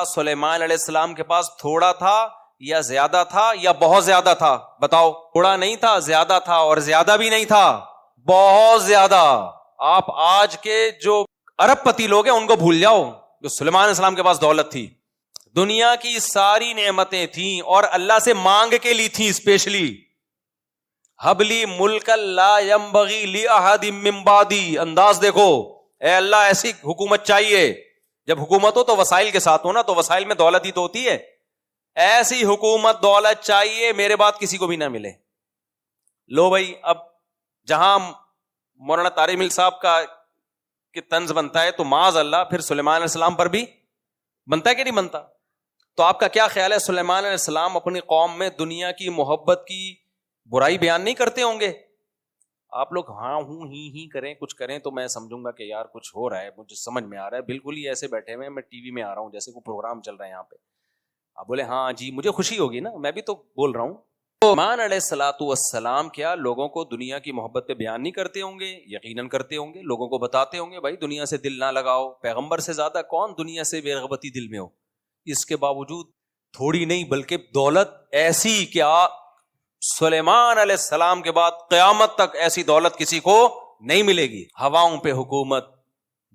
سلیمان علیہ السلام کے پاس تھوڑا تھا یا زیادہ تھا یا بہت زیادہ تھا؟ بتاؤ. تھوڑا نہیں تھا، زیادہ تھا، اور زیادہ بھی نہیں تھا، بہت زیادہ. آپ آج کے جو ارب پتی لوگ ہیں ان کو بھول جاؤ، جو سلیمان علیہ السلام کے پاس دولت تھی، دنیا کی ساری نعمتیں تھیں اور اللہ سے مانگ کے لی تھیں. اسپیشلی حبلی ملک لا ينبغی لأحد من بعدی. انداز دیکھو، اے اللہ ایسی حکومت چاہیے. جب حکومت ہو تو وسائل کے ساتھ ہونا، تو وسائل میں دولت ہی تو ہوتی ہے. ایسی حکومت دولت چاہیے میرے بعد کسی کو بھی نہ ملے. لو بھائی، اب جہاں مولانا طارق ملک صاحب کا کہ طنز بنتا ہے تو معاذ اللہ پھر سلیمان علیہ السلام پر بھی بنتا ہے کہ نہیں بنتا؟ تو آپ کا کیا خیال ہے، سلیمان علیہ السلام اپنی قوم میں دنیا کی محبت کی برائی بیان نہیں کرتے ہوں گے؟ آپ لوگ ہاں ہوں ہی کریں، کچھ کریں تو میں سمجھوں گا کہ یار کچھ ہو رہا ہے، مجھے سمجھ میں آ رہا ہے. بالکل ہی ایسے بیٹھے ہوئے میں ٹی وی میں آ رہا ہوں جیسے کوئی پروگرام چل رہا ہے یہاں پہ. آپ بولے ہاں جی مجھے خوشی ہوگی نا، میں بھی تو بول رہا ہوں. سلیمان علیہ الصلوۃ والسلام کیا لوگوں کو دنیا کی محبت پہ بیان نہیں کرتے ہوں گے؟ یقیناً کرتے ہوں گے. لوگوں کو بتاتے ہوں گے بھائی دنیا سے دل نہ لگاؤ. پیغمبر سے زیادہ کون دنیا سے بے رغبتی دل میں ہو. اس کے باوجود تھوڑی نہیں بلکہ دولت ایسی کہ سلیمان علیہ السلام کے بعد قیامت تک ایسی دولت کسی کو نہیں ملے گی. ہواؤں پہ حکومت،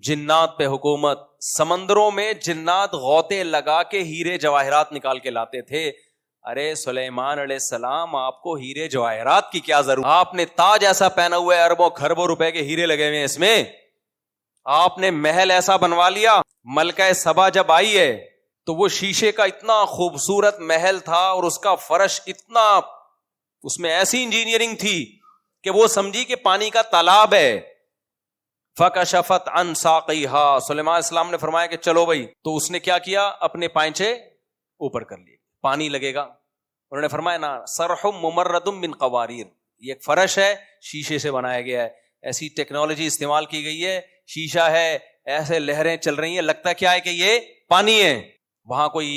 جنات پہ حکومت. سمندروں میں جنات غوطے لگا کے ہیرے جواہرات نکال کے لاتے تھے. ارے سلیمان علیہ السلام آپ کو ہیرے جواہرات کی کیا ضرورت؟ آپ نے تاج ایسا پہنا ہوا ہے، اربوں خربوں روپے کے ہیرے لگے ہوئے ہیں اس میں. آپ نے محل ایسا بنوا لیا. ملکہ سبا جب آئی ہے تو وہ شیشے کا اتنا خوبصورت محل تھا اور اس کا فرش اتنا، اس میں ایسی انجینئرنگ تھی کہ وہ سمجھی کہ پانی کا تالاب ہے. فکشفت عن ساقیہا. سلیمان علیہ السلام نے فرمایا کہ چلو بھائی. تو اس نے کیا کیا، اپنے پائنچے اوپر کر لیے، پانی لگے گا. انہوں نے فرمایا نا صرح ممرد من قواریر. یہ ایک فرش ہے، شیشے سے بنایا گیا ہے. ایسی ٹیکنالوجی استعمال کی گئی ہے، شیشہ ہے، ایسے لہریں چل رہی ہیں، لگتا کیا ہے کہ یہ پانی ہے. وہاں کوئی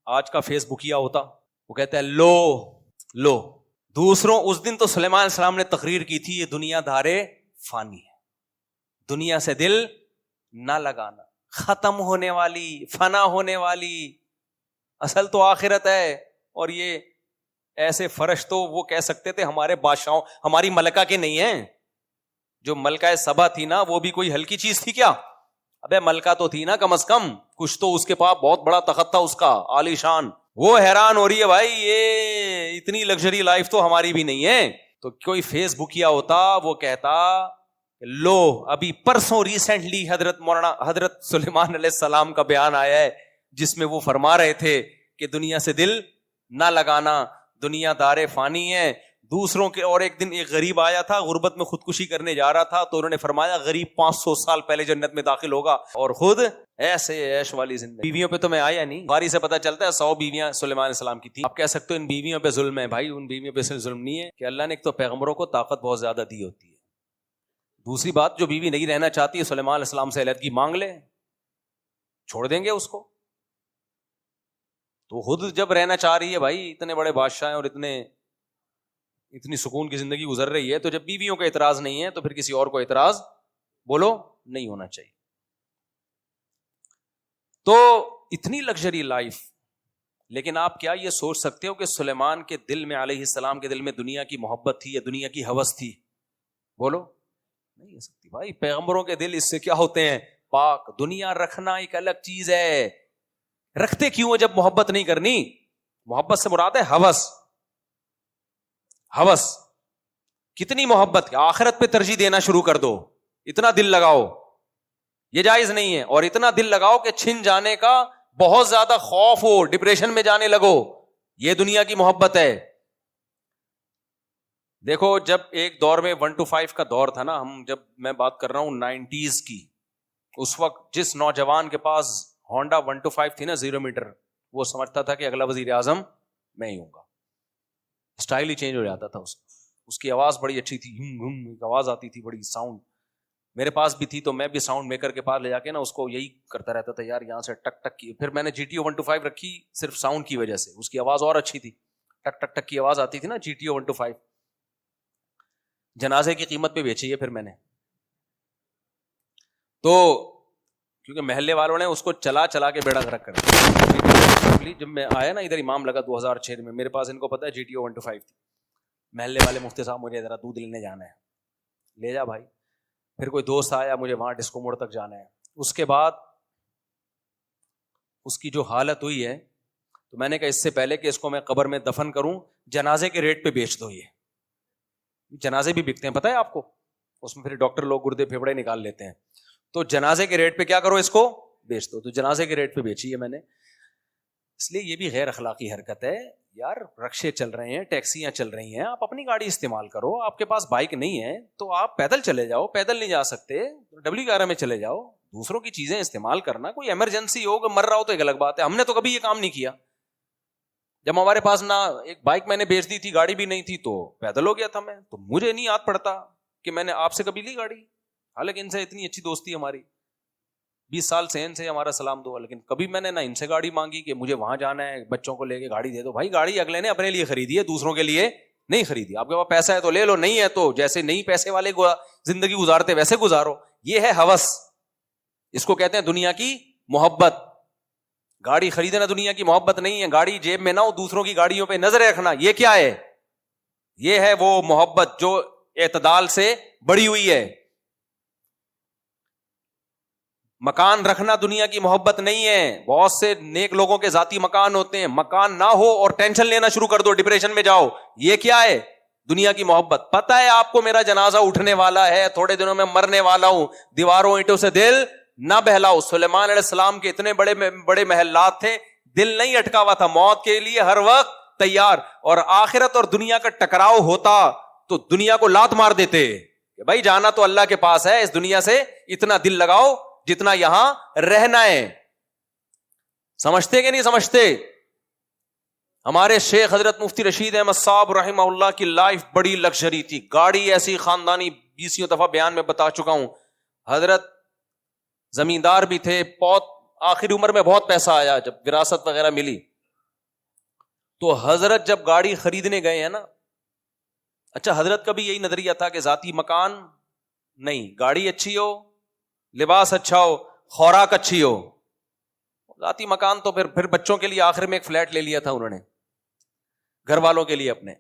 آج کا فیس بکیا ہوتا، وہ کہتا ہے لو دوسروں. اس دن تو سلیمان علیہ السلام نے تقریر کی تھی یہ دنیا دارے فانی ہے، دنیا سے دل نہ لگانا، ختم ہونے والی، فنا ہونے والی. اصل تو آخرت ہے. اور یہ ایسے فرش تو وہ کہہ سکتے تھے ہمارے بادشاہوں، ہماری ملکہ کے نہیں ہیں. جو ملکہ سبا تھی نا وہ بھی کوئی ہلکی چیز تھی کیا؟ ابے ملکہ تو تھی نا کم از کم، کچھ تو اس کے پاس بہت بڑا تخت تھا اس کا عالی شان. وہ حیران ہو رہی ہے بھائی یہ اتنی لگژری لائف تو ہماری بھی نہیں ہے. تو کوئی فیس بکیا ہوتا وہ کہتا لو ابھی پرسوں ریسنٹلی حضرت سلیمان علیہ السلام کا بیان آیا ہے جس میں وہ فرما رہے تھے کہ دنیا سے دل نہ لگانا، دنیا دار فانی ہے. دوسروں کے، اور ایک دن ایک غریب آیا تھا غربت میں خودکشی کرنے جا رہا تھا تو انہوں نے فرمایا غریب 500 سال پہلے جنت میں داخل ہوگا اور خود ایسے عیش والی زندگی. بیویوں پہ تو میں آیا نہیں، باری سے پتہ چلتا ہے 100 بیویاں سلیمان علیہ السلام کی تھی. آپ کہہ سکتے ہو ان بیویوں پہ ظلم ہے. بھائی ان بیویوں پہ ظلم نہیں ہے کہ اللہ نے ایک تو پیغمبروں کو طاقت بہت زیادہ دی ہوتی ہے. دوسری بات جو بیوی نہیں رہنا چاہتی ہے سلیمان علیہ السلام سے علیحدگی مانگ لے، چھوڑ دیں گے اس کو. تو خود جب رہنا چاہ رہی ہے بھائی، اتنے بڑے بادشاہ ہیں اور اتنی سکون کی زندگی گزر رہی ہے، تو جب بیویوں کا اعتراض نہیں ہے تو پھر کسی اور کو اعتراض بولو نہیں ہونا چاہیے. تو اتنی لگژری لائف. لیکن آپ کیا یہ سوچ سکتے ہو کہ سلیمان کے دل میں علیہ السلام کے دل میں دنیا کی محبت تھی یا دنیا کی ہوس تھی؟ بولو نہیں ہو سکتی بھائی. پیغمبروں کے دل اس سے کیا ہوتے ہیں؟ پاک. دنیا رکھنا ایک الگ چیز ہے. رکھتے کیوں ہے جب محبت نہیں کرنی؟ محبت سے مراد ہے ہوس. ہوس کتنی محبت کہ آخرت پہ ترجیح دینا شروع کر دو، اتنا دل لگاؤ. یہ جائز نہیں ہے. اور اتنا دل لگاؤ کہ چھن جانے کا بہت زیادہ خوف ہو، ڈپریشن میں جانے لگو. یہ دنیا کی محبت ہے. دیکھو جب ایک دور میں 1 to 5 کا دور تھا نا، جب میں بات کر رہا ہوں 90s کی، اس وقت جس نوجوان کے پاس ہونڈا 1 to 5 تھی نا 0 میٹر، وہ سمجھتا تھا کہ اگلا وزیر اعظم میں ہی ہوں گا. اسٹائل ہی چینج ہو جاتا تھا اس کی آواز بڑی اچھی تھی، ایک آواز آتی تھی بڑی ساؤنڈ. میرے پاس بھی تھی تو میں بھی ساؤنڈ میکر کے پاس لے جا کے نا اس کو یہی کرتا رہتا تھا یار یہاں سے ٹک ٹک کی. پھر میں نے GTO 1 to 5 رکھی صرف ساؤنڈ کی وجہ سے، اس کی آواز اور اچھی تھی. ٹک ٹک ٹک کی آواز آتی تھی نا GTO 1 to 5. جنازے کی قیمت پہ بیچی ہے پھر میں نے. تو کیونکہ محلے والوں نے اس کو چلا چلا کے بیڑا غرق کر دیا. جب میں آیا نا ادھر امام لگا 2006 میں, میرے پاس ان کو پتا ہے GTO 125 تھی. محلے والے مفتی صاحب مجھے ذرا دودھ لینے جانا ہے, لے جا بھائی. پھر کوئی دوست آیا, مجھے وہاں ڈسکو موڑ تک جانا ہے. اس کے بعد اس کی جو حالت ہوئی ہے تو میں نے کہا اس سے پہلے کہ اس کو میں قبر میں دفن کروں, جنازے کے ریٹ پہ بیچ دو. یہ جنازے بھی بکتے ہیں پتہ ہے آپ کو, اس میں پھر ڈاکٹر لوگ گردے پھیپڑے نکال لیتے ہیں. تو جنازے کے ریٹ پہ کیا کرو, اس کو بیچ دو. تو جنازے کے ریٹ پہ بیچی ہے میں نے. اس لیے یہ بھی غیر اخلاقی حرکت ہے یار. رکشے چل رہے ہیں, ٹیکسیاں چل رہی ہیں, آپ اپنی گاڑی استعمال کرو. آپ کے پاس بائک نہیں ہے تو آپ پیدل چلے جاؤ, پیدل نہیں جا سکتے WR میں چلے جاؤ. دوسروں کی چیزیں استعمال کرنا, کوئی ایمرجنسی ہو, مر رہا ہو تو ایک الگ بات ہے. ہم نے تو کبھی یہ کام نہیں کیا. جب ہمارے پاس نہ ایک بائک میں نے بیچ دی تھی, گاڑی بھی نہیں تھی, تو پیدل ہو گیا تھا میں. تو مجھے نہیں یاد پڑتا کہ میں نے آپ سے کبھی لی گاڑی. حالانکہ ان سے اتنی اچھی دوستی ہماری, 20 سال سے ان سے ہمارا سلام دو, لیکن کبھی میں نے نہ ان سے گاڑی مانگی کہ مجھے وہاں جانا ہے, بچوں کو لے کے گاڑی دے دو. بھائی گاڑی اگلے نے اپنے لیے خریدی ہے, دوسروں کے لیے نہیں خریدی. آپ کے پاس پیسہ ہے تو لے لو, نہیں ہے تو جیسے نہیں پیسے والے زندگی گزارتے ویسے گزارو. یہ ہے ہوس, اس کو کہتے ہیں دنیا کی محبت. گاڑی خریدنا دنیا کی محبت نہیں ہے. گاڑی جیب میں نہ ہو, دوسروں کی گاڑیوں پہ نظر رکھنا, یہ کیا ہے؟ یہ ہے وہ محبت جو اعتدال سے بڑی ہوئی ہے. مکان رکھنا دنیا کی محبت نہیں ہے. بہت سے نیک لوگوں کے ذاتی مکان ہوتے ہیں, مکان نہ ہو اور ٹینشن لینا شروع کر دو, ڈپریشن میں جاؤ. یہ کیا ہے؟ دنیا کی محبت. پتہ ہے آپ کو میرا جنازہ اٹھنے والا ہے, تھوڑے دنوں میں مرنے والا ہوں, دیواروں اینٹوں سے دل نہ بہلاؤ. سلیمان علیہ السلام کے اتنے بڑے بڑے محلات تھے, دل نہیں اٹکا ہوا تھا, موت کے لیے ہر وقت تیار. اور آخرت اور دنیا کا ٹکراؤ ہوتا تو دنیا کو لات مار دیتے کہ بھائی جانا تو اللہ کے پاس ہے, اس دنیا سے اتنا دل لگاؤ جتنا یہاں رہنا ہے. سمجھتے کہ نہیں سمجھتے؟ ہمارے شیخ حضرت مفتی رشید احمد صاحب رحمہ اللہ کی لائف بڑی لگژری تھی. گاڑی ایسی خاندانی 20 دفعہ بیان میں بتا چکا ہوں. حضرت زمیندار بھی تھے, بہت آخری عمر میں بہت پیسہ آیا جب وراثت وغیرہ ملی. تو حضرت جب گاڑی خریدنے گئے ہیں نا, اچھا حضرت کا بھی یہی نظریہ تھا کہ ذاتی مکان نہیں, گاڑی اچھی ہو, لباس اچھا ہو, خوراک اچھی ہو. ذاتی مکان تو پھر بچوں کے لیے آخر میں ایک فلیٹ لے لیا تھا انہوں نے, گھر والوں کے لیے اپنے.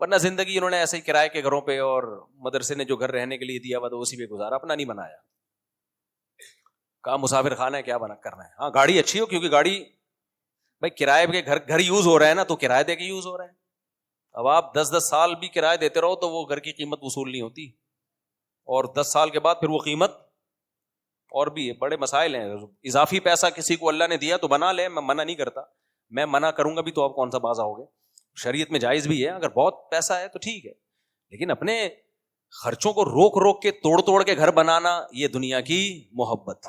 ورنہ زندگی انہوں نے ایسے ہی کرائے کے گھروں پہ اور مدرسے نے جو گھر رہنے کے لیے دیا ہوا تو اسی پہ گزارا, اپنا نہیں بنایا. کہا مسافر خانہ ہے, کیا بنا کرنا ہے. ہاں گاڑی اچھی ہو, کیونکہ گاڑی بھائی کرائے کے گھر یوز ہو رہا ہے نا, تو کرایہ دے کے یوز ہو رہا ہے. اب آپ 10 سال بھی کرایہ دیتے رہو تو وہ گھر کی قیمت وصول نہیں ہوتی, اور 10 سال کے بعد پھر وہ قیمت اور بھی بڑے مسائل ہیں. اضافی پیسہ کسی کو اللہ نے دیا تو بنا لے, میں منع نہیں کرتا. میں منع کروں گا بھی تو آپ کون سا باز آؤ گے. شریعت میں جائز بھی ہے, اگر بہت پیسہ ہے تو ٹھیک ہے, لیکن اپنے خرچوں کو روک روک کے توڑ کے گھر بنانا, یہ دنیا کی محبت.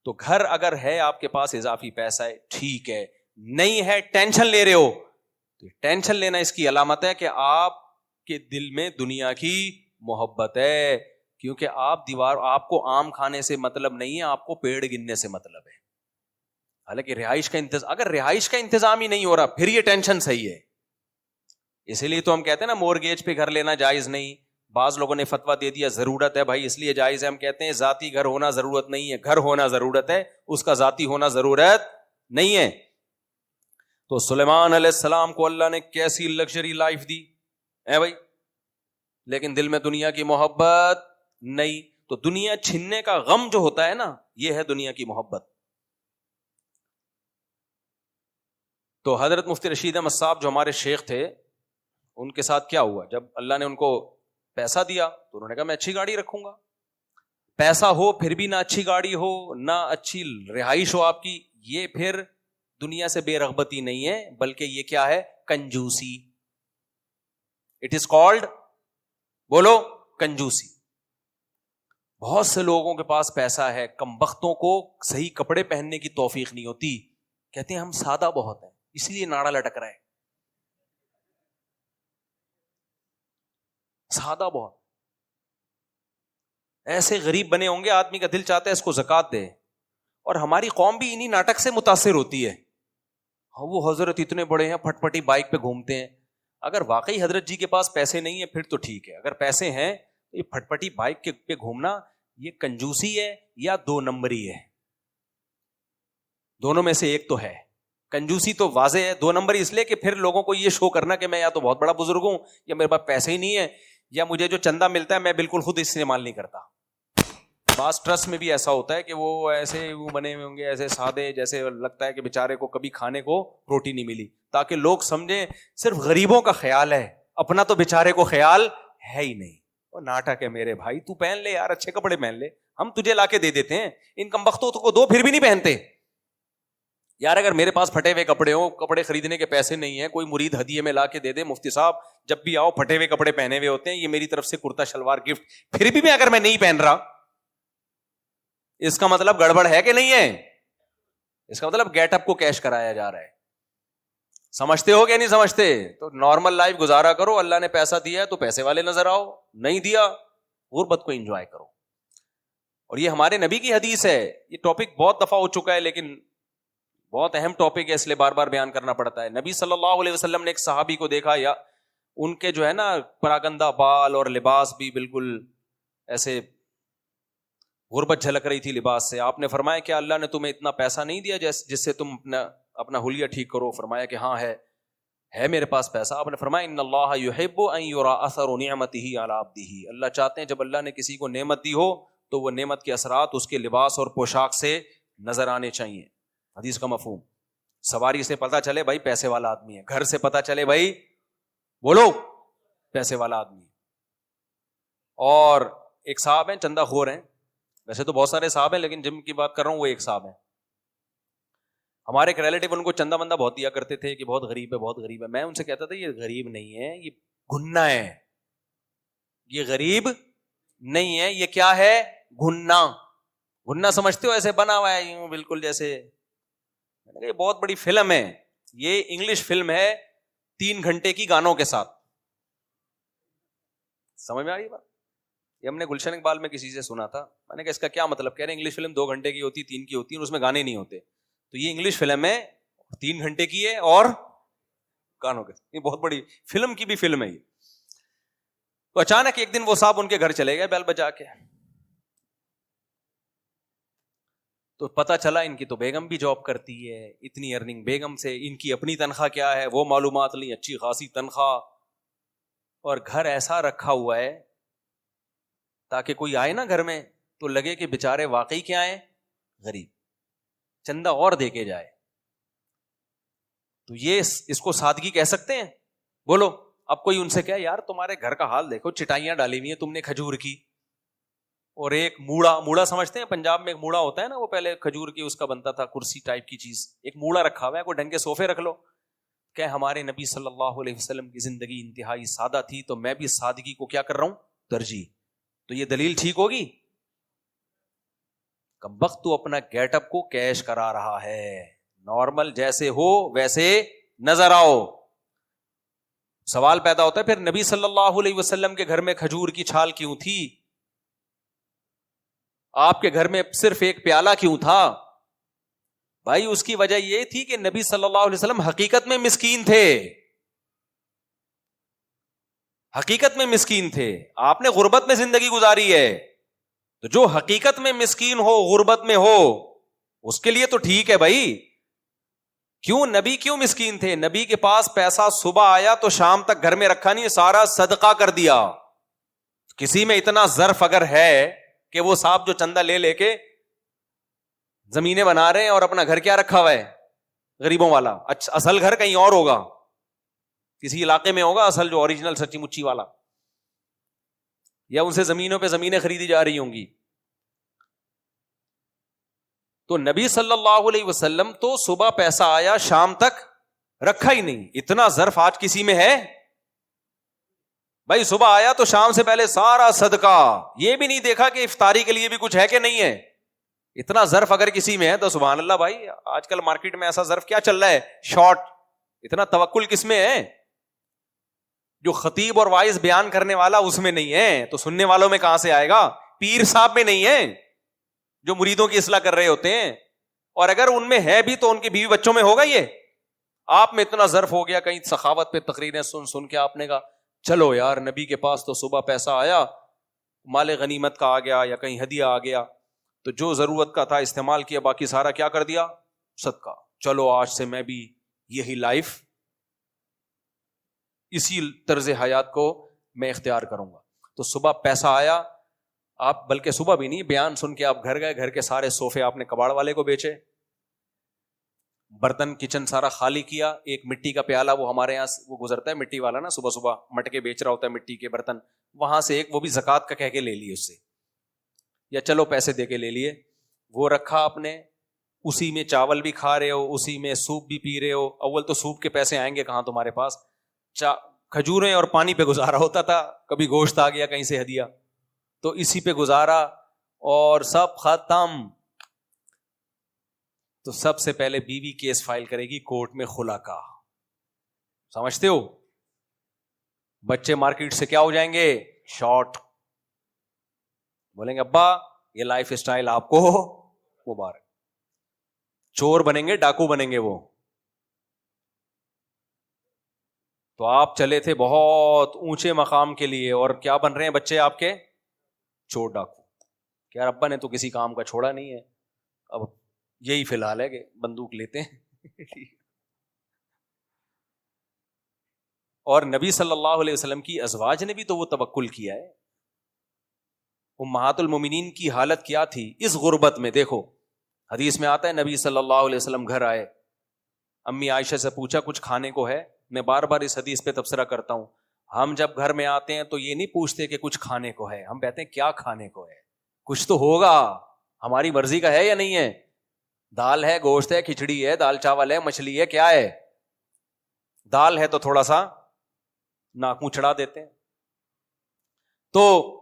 تو گھر اگر ہے آپ کے پاس, اضافی پیسہ ہے, ٹھیک ہے. نہیں ہے, ٹینشن لے رہے ہو, تو ٹینشن لینا اس کی علامت ہے کہ آپ کے دل میں دنیا کی محبت ہے. کیونکہ آپ کو آم کھانے سے مطلب نہیں ہے, آپ کو پیڑ گننے سے مطلب ہے. حالانکہ رہائش کا انتظام, اگر رہائش کا انتظام ہی نہیں ہو رہا پھر یہ ٹینشن صحیح ہے. اسی لیے تو ہم کہتے ہیں نا مورگیج پہ گھر لینا جائز نہیں. بعض لوگوں نے فتویٰ دے دیا ضرورت ہے, بھائی اس لیے جائز ہے. ہم کہتے ہیں ذاتی گھر ہونا ضرورت نہیں ہے, گھر ہونا ضرورت ہے, اس کا ذاتی ہونا ضرورت نہیں ہے. تو سلیمان علیہ السلام کو اللہ نے کیسی لگژری لائف دی ہے بھائی, لیکن دل میں دنیا کی محبت نہیں. تو دنیا چھننے کا غم جو ہوتا ہے نا, یہ ہے دنیا کی محبت. تو حضرت مفتی رشید احمد صاحب جو ہمارے شیخ تھے, ان کے ساتھ کیا ہوا, جب اللہ نے ان کو پیسہ دیا تو انہوں نے کہا میں اچھی گاڑی رکھوں گا. پیسہ ہو پھر بھی نہ اچھی گاڑی ہو, نہ اچھی رہائش ہو آپ کی, یہ پھر دنیا سے بے رغبتی نہیں ہے, بلکہ یہ کیا ہے, کنجوسی. اٹ از کالڈ, بولو, کنجوسی. بہت سے لوگوں کے پاس پیسہ ہے, کم بختوں کو صحیح کپڑے پہننے کی توفیق نہیں ہوتی. کہتے ہیں ہم سادہ بہت ہیں اس لیے ناڑا لٹک رہا ہے. سادہ بہت, ایسے غریب بنے ہوں گے, آدمی کا دل چاہتا ہے اس کو زکات دے. اور ہماری قوم بھی انہی ناٹک سے متاثر ہوتی ہے. وہ حضرت اتنے بڑے ہیں, پھٹ پٹی بائک پہ گھومتے ہیں. اگر واقعی حضرت جی کے پاس پیسے نہیں ہیں پھر تو ٹھیک ہے, اگر پیسے ہیں تو یہ پھٹ پٹی بائک پہ گھومنا یہ کنجوسی ہے یا دو نمبری ہے؟ دونوں میں سے ایک تو ہے. کنجوسی تو واضح ہے, دو نمبری اس لیے کہ پھر لوگوں کو یہ شو کرنا کہ میں یا تو بہت بڑا بزرگ ہوں, یا میرے پاس پیسے ہی نہیں ہے, یا مجھے جو چندہ ملتا ہے میں بالکل خود استعمال نہیں کرتا. بعض ٹرسٹ میں بھی ایسا ہوتا ہے کہ وہ ایسے وہ بنے ہوئے ہوں گے ایسے سادے, جیسے لگتا ہے کہ بیچارے کو کبھی کھانے کو روٹی نہیں ملی, تاکہ لوگ سمجھیں صرف غریبوں کا خیال ہے, اپنا تو بیچارے کو خیال ہے ہی نہیں. وہ ناٹک ہے میرے بھائی, تو پہن لے یار, اچھے کپڑے پہن لے, ہم تجھے لا کے دے دیتے ہیں, ان کمبختوں کو دو پھر بھی نہیں پہنتے. یار اگر میرے پاس پھٹے ہوئے کپڑے ہوں, کپڑے خریدنے کے پیسے نہیں ہیں, کوئی مرید ہدیے میں لا کے دے دے, مفتی صاحب جب بھی آؤ پھٹے ہوئے کپڑے پہنے ہوئے ہوتے ہیں, یہ میری طرف سے کرتا شلوار گفٹ, پھر بھی اگر میں نہیں پہن رہا, اس کا مطلب گڑبڑ ہے کہ نہیں ہے؟ اس کا مطلب گیٹ اپ کو کیش کرایا جا رہا ہے. سمجھتے ہو کہ نہیں سمجھتے؟ تو نارمل لائف گزارا کرو, اللہ نے پیسہ دیا ہے تو پیسے والے نظر آؤ, نہیں دیا غربت کو انجوائے کرو. اور یہ ہمارے نبی کی حدیث ہے. یہ ٹاپک بہت دفعہ ہو چکا ہے لیکن بہت اہم ٹاپک ہے, اس لیے بار بار بیان کرنا پڑتا ہے. نبی صلی اللہ علیہ وسلم نے ایک صحابی کو دیکھا, یا ان کے جو ہے نا پراگندہ بال اور لباس بھی بالکل ایسے غربت جھلک رہی تھی لباس سے. آپ نے فرمایا کہ اللہ نے تمہیں اتنا پیسہ نہیں دیا جس سے تم اپنا حلیہ ٹھیک کرو؟ فرمایا کہ ہاں ہے میرے پاس پیسہ. آپ نے فرمایا ان اللہ یحب ان یرا اثر نعمتہ علی عبدہ, اللہ چاہتے ہیں جب اللہ نے کسی کو نعمت دی ہو تو وہ نعمت کے اثرات اس کے لباس اور پوشاک سے نظر آنے چاہیے. حدیث کا مفہوم, سواری سے پتہ چلے بھائی پیسے والا آدمی ہے, گھر سے پتہ چلے بھائی بولو پیسے والا آدمی ہے. اور ایک صاحب ہیں چندہ خور ہیں, ویسے تو بہت سارے صاحب ہیں لیکن جن کی بات کر رہا ہوں وہ ایک صاحب ہیں. ہمارے ایک ریلیٹیو ان کو چندہ بندہ بہت دیا کرتے تھے کہ بہت غریب ہے بہت غریب ہے. میں ان سے کہتا تھا یہ غریب نہیں ہے, یہ گھننا ہے. یہ غریب نہیں ہے, یہ کیا ہے؟ گھننا. گھننا سمجھتے ہو؟ ایسے بنا ہوا ہے یوں بالکل جیسے, یہ بہت بڑی فلم ہے, یہ انگلش فلم ہے 3 گھنٹے کی گانوں کے ساتھ. سمجھ میں آ رہی بات؟ یہ ہم نے گلشن اقبال میں کسی سے سنا تھا, میں نے کہا اس کا کیا مطلب؟ کہہ رہے انگلش فلم 2 گھنٹے کی ہوتی, 3 کی ہوتی ہے, اور اس میں گانے نہیں ہوتے. تو یہ انگلش فلم ہے 3 گھنٹے کی ہے اور گانوں کے, یہ بہت بڑی فلم کی بھی فلم ہے یہ. تو اچانک ایک دن وہ صاحب ان کے گھر چلے گئے بیل بجا کے, تو پتا چلا ان کی تو بیگم بھی جاب کرتی ہے, اتنی ارننگ بیگم سے, ان کی اپنی تنخواہ کیا ہے وہ معلومات لی, اچھی خاصی تنخواہ, اور گھر ایسا رکھا ہوا ہے تاکہ کوئی آئے نا گھر میں تو لگے کہ بیچارے واقعی کیا ہیں, غریب, چندہ اور دے کے جائے. تو یہ اس کو سادگی کہہ سکتے ہیں؟ بولو. اب کوئی ان سے کہے یار تمہارے گھر کا حال دیکھو, چٹائیاں ڈالی ہوئی ہیں تم نے کھجور کی, اور ایک موڑا سمجھتے ہیں پنجاب میں ایک موڑا ہوتا ہے نا, وہ پہلے کھجور کی اس کا بنتا تھا کرسی ٹائپ کی چیز, ایک موڑا رکھا ہوا ہے, کوئی ڈھنگ کے صوفے رکھ لو. کہ ہمارے نبی صلی اللہ علیہ وسلم کی زندگی انتہائی سادہ تھی تو میں بھی سادگی کو کیا کر رہا ہوں, ترجیح. تو یہ دلیل ٹھیک ہوگی؟ کمبخت تو اپنا گیٹ اپ کو کیش کرا رہا ہے, نارمل جیسے ہو ویسے نظر آؤ. سوال پیدا ہوتا ہے پھر نبی صلی اللہ علیہ وسلم کے گھر میں کھجور کی چھال کیوں تھی؟ آپ کے گھر میں صرف ایک پیالہ کیوں تھا؟ بھائی اس کی وجہ یہ تھی کہ نبی صلی اللہ علیہ وسلم حقیقت میں مسکین تھے, حقیقت میں مسکین تھے. آپ نے غربت میں زندگی گزاری ہے, تو جو حقیقت میں مسکین ہو, غربت میں ہو, اس کے لیے تو ٹھیک ہے بھائی. کیوں نبی کیوں مسکین تھے؟ نبی کے پاس پیسہ صبح آیا تو شام تک گھر میں رکھا نہیں, سارا صدقہ کر دیا. کسی میں اتنا ظرف اگر ہے کہ وہ صاحب جو چندہ لے کے زمینیں بنا رہے ہیں اور اپنا گھر کیا رکھا ہوا ہے غریبوں والا, اصل گھر کہیں اور ہوگا, کسی علاقے میں ہوگا اصل جو اوریجنل سچی مچی والا, یا ان سے زمینوں پہ زمینیں خریدی جا رہی ہوں گی. تو نبی صلی اللہ علیہ وسلم تو صبح پیسہ آیا شام تک رکھا ہی نہیں. اتنا ظرف آج کسی میں ہے؟ بھائی صبح آیا تو شام سے پہلے سارا صدقہ, یہ بھی نہیں دیکھا کہ افطاری کے لیے بھی کچھ ہے کہ نہیں ہے. اتنا ظرف اگر کسی میں ہے تو سبحان اللہ بھائی. آج کل مارکیٹ میں ایسا ظرف کیا چل رہا ہے, شارٹ. اتنا توکل کس میں ہے؟ جو خطیب اور وائز بیان کرنے والا اس میں نہیں ہے, تو سننے والوں میں کہاں سے آئے گا؟ پیر صاحب میں نہیں ہے جو مریدوں کی اصلاح کر رہے ہوتے ہیں, اور اگر ان میں ہے بھی تو ان کی بیوی بچوں میں ہوگا. یہ آپ میں اتنا ظرف ہو گیا, کہیں سخاوت پہ تقریریں سن کے آپ نے کہا چلو یار نبی کے پاس تو صبح پیسہ آیا مال غنیمت کا آ گیا یا کہیں ہدیہ آ گیا تو جو ضرورت کا تھا استعمال کیا, باقی سارا کیا کر دیا, صدقہ. چلو آج سے میں بھی یہی لائف, اسی طرز حیات کو میں اختیار کروں گا. تو صبح پیسہ آیا, آپ بلکہ صبح بھی نہیں, بیان سن کے آپ گھر گئے, گھر کے سارے صوفے آپ نے کباڑ والے کو بیچے, برتن کچن سارا خالی کیا. ایک مٹی کا پیالہ, وہ ہمارے یہاں وہ گزرتا ہے مٹی والا نا, صبح صبح مٹکے بیچ رہا ہوتا ہے مٹی کے برتن, وہاں سے ایک وہ بھی زکوٰۃ کا کہہ کے لے لیے اس سے, یا چلو پیسے دے کے لے لیے, وہ رکھا آپ نے, اسی میں چاول بھی کھا رہے ہو, اسی میں سوپ بھی پی رہے ہو. اول تو سوپ کے پیسے آئیں گے کہاں تمہارے پاس, کھجوریں اور پانی پہ گزارا ہوتا تھا, کبھی گوشت آ گیا کہیں سے ہدیہ تو اسی پہ گزارا, اور سب ختم. تو سب سے پہلے بیوی کیس فائل کرے گی کورٹ میں خلا کا, سمجھتے ہو؟ بچے مارکیٹ سے کیا ہو جائیں گے, شارٹ, بولیں گے ابا یہ لائف اسٹائل آپ کو مبارک. چور بنیں گے, ڈاکو بنیں گے وہ. تو آپ چلے تھے بہت اونچے مقام کے لیے, اور کیا بن رہے ہیں بچے آپ کے, چور ڈاکو. کیا ابا نے تو کسی کام کا چھوڑا نہیں ہے, اب یہی فی الحال ہے کہ بندوق لیتے ہیں. اور نبی صلی اللہ علیہ وسلم کی ازواج نے بھی تو وہ توکل کیا ہے. امہات المومنین کی حالت کیا تھی اس غربت میں؟ دیکھو حدیث میں آتا ہے نبی صلی اللہ علیہ وسلم گھر آئے, امی عائشہ سے پوچھا کچھ کھانے کو ہے. میں بار بار اس حدیث پہ تبصرہ کرتا ہوں, ہم جب گھر میں آتے ہیں تو یہ نہیں پوچھتے کہ کچھ کھانے کو ہے, ہم کہتے ہیں کیا کھانے کو ہے, کچھ تو ہوگا, ہماری مرضی کا ہے یا نہیں ہے, دال ہے, گوشت ہے, کھچڑی ہے, دال چاول ہے, مچھلی ہے, کیا ہے؟ دال ہے تو تھوڑا سا ناک منہ چڑھا دیتے ہیں. تو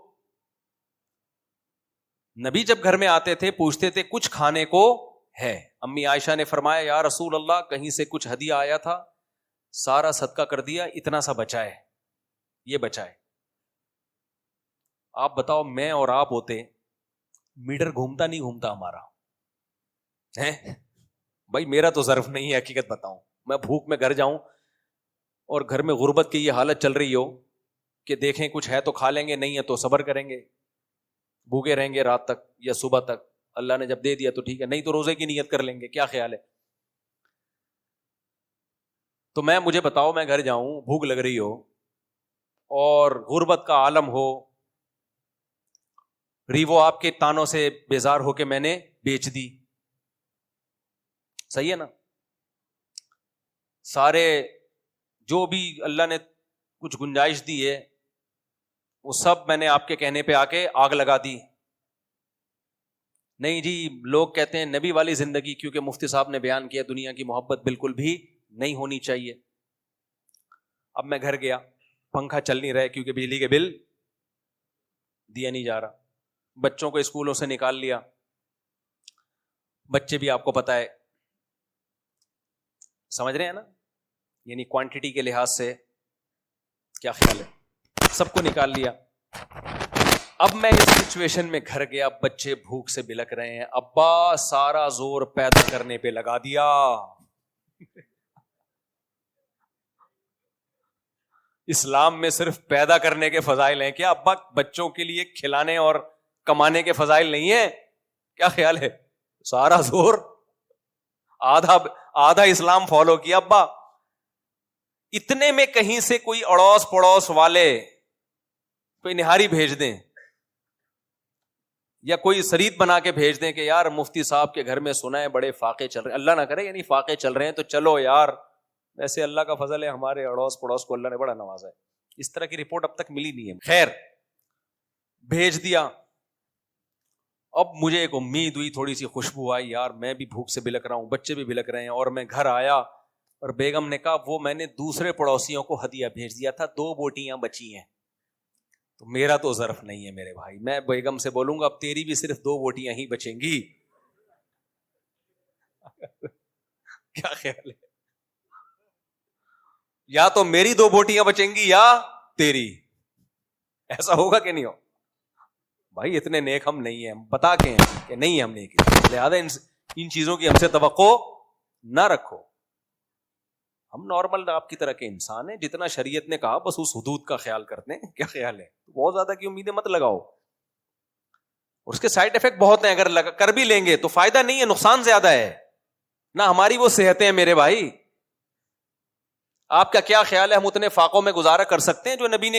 نبی جب گھر میں آتے تھے پوچھتے تھے کچھ کھانے کو ہے. امی عائشہ نے فرمایا یا رسول اللہ کہیں سے کچھ ہدیہ آیا تھا, سارا صدقہ کر دیا, اتنا سا بچا ہے, یہ بچا ہے. آپ بتاؤ میں اور آپ ہوتے, میٹر گھومتا نہیں گھومتا ہمارا ہے بھائی, میرا تو ظرف نہیں ہے, حقیقت بتاؤں, میں بھوک میں گھر جاؤں اور گھر میں غربت کی یہ حالت چل رہی ہو کہ دیکھیں کچھ ہے تو کھا لیں گے, نہیں ہے تو صبر کریں گے, بھوکے رہیں گے رات تک یا صبح تک, اللہ نے جب دے دیا تو ٹھیک ہے, نہیں تو روزے کی نیت کر لیں گے. کیا خیال ہے؟ تو مجھے بتاؤ, میں گھر جاؤں, بھوک لگ رہی ہو اور غربت کا عالم ہو, ریوو آپ کے تانوں سے بیزار ہو کے میں نے بیچ دی, صحیح ہے نا, سارے جو بھی اللہ نے کچھ گنجائش دی ہے وہ سب میں نے آپ کے کہنے پہ آ کے آگ لگا دی. نہیں جی, لوگ کہتے ہیں نبی والی زندگی, کیونکہ مفتی صاحب نے بیان کیا دنیا کی محبت بالکل بھی نہیں ہونی چاہیے. اب میں گھر گیا, پنکھا چل نہیں رہا کیونکہ بجلی کے بل دیا نہیں جا رہا, بچوں کو اسکولوں سے نکال لیا, بچے بھی آپ کو پتا ہے سمجھ رہے ہیں نا, یعنی کوانٹٹی کے لحاظ سے کیا خیال ہے, سب کو نکال لیا. اب میں اس سچویشن میں گھر گیا, بچے بھوک سے بلک رہے ہیں, ابا سارا زور پیدا کرنے پہ لگا دیا. اسلام میں صرف پیدا کرنے کے فضائل ہیں کیا ابا؟ بچوں کے لیے کھلانے اور کمانے کے فضائل نہیں ہیں؟ کیا خیال ہے؟ سارا زور, آدھا اسلام فالو کیا ابا. اتنے میں کہیں سے کوئی اڑوس پڑوس والے کوئی نہاری بھیج دیں یا کوئی سرید بنا کے بھیج دیں کہ یار مفتی صاحب کے گھر میں سنا ہے بڑے فاقے چل رہے ہیں, اللہ نہ کرے یعنی فاقے چل رہے ہیں تو چلو یار, ویسے اللہ کا فضل ہے ہمارے اڑوس پڑوس کو اللہ نے بڑا نوازا ہے. اس طرح کی رپورٹ اب تک ملی نہیں ہے. خیر بھیج دیا. اب مجھے ایک امید ہوئی, تھوڑی سی خوشبو آئی, یار میں بھی بھوک سے بلک رہا ہوں, بچے بھی بلک رہے ہیں, اور میں گھر آیا اور بیگم نے کہا وہ میں نے دوسرے پڑوسیوں کو ہدیہ بھیج دیا تھا, 2 بوٹیاں بچی ہیں. تو میرا تو ظرف نہیں ہے میرے بھائی, میں بیگم سے بولوں گا اب تیری بھی صرف 2 بوٹیاں ہی بچیں گی. کیا خیال ہے؟ یا تو میری 2 بوٹیاں بچیں گی یا تیری. ایسا ہوگا کہ نہیں ہو بھائی؟ اتنے نیک ہم نہیں ہیں, بتا کے ہیں کہ نہیں ہم نیک, لہذا ان چیزوں کی ہم سے توقع نہ رکھو. ہم نارمل آپ کی طرح کے انسان ہیں, جتنا شریعت نے کہا بس اس حدود کا خیال کرتے ہیں. کیا خیال ہے؟ بہت زیادہ کی امیدیں مت لگاؤ. اس کے سائڈ افیکٹ بہت ہیں, اگر کر بھی لیں گے تو فائدہ نہیں ہے, نقصان زیادہ ہے. نہ ہماری وہ صحتیں ہیں میرے بھائی. آپ کا کیا خیال ہے, ہم اتنے فاقوں میں گزارا کر سکتے ہیں جو نبی نے